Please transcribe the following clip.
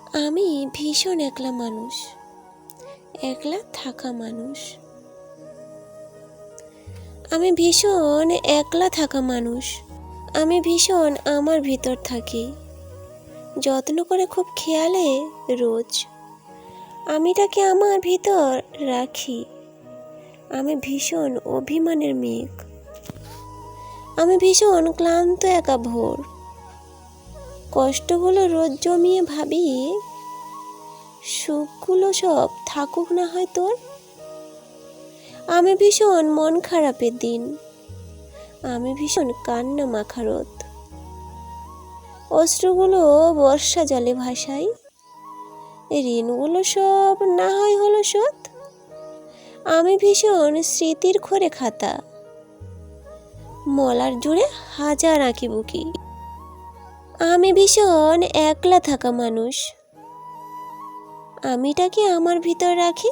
আমি ভীষণ একলা মানুষ, একলা থাকা মানুষ। আমি ভীষণ একলা থাকা মানুষ। আমি ভীষণ আমার ভিতর থাকি, যত্ন করে খুব খেয়ালে রোজ আমিটাকে আমার ভিতর রাখি। আমি ভীষণ অভিমানের মেঘ, আমি ভীষণ ক্লান্ত একা ভোর। কষ্টগুলো রোজ জমিয়ে ভাবি, সুখগুলো সব থাকুক না হয় তোর। আমি ভীষণ মন খারাপের দিন, আমি ভীষণ কান্না মাখা রোদ। অশ্রুগুলো বর্ষা জলে ভাসাই, ঋণগুলো সব না হয় হলো শোধ। আমি ভীষণ স্মৃতির ঘরে খাতা, মলার জুড়ে হাজার আঁকি বুকি। আমি ভীষণ একলা থাকা মানুষ, আমিটাকে আমার ভিতর রাখি।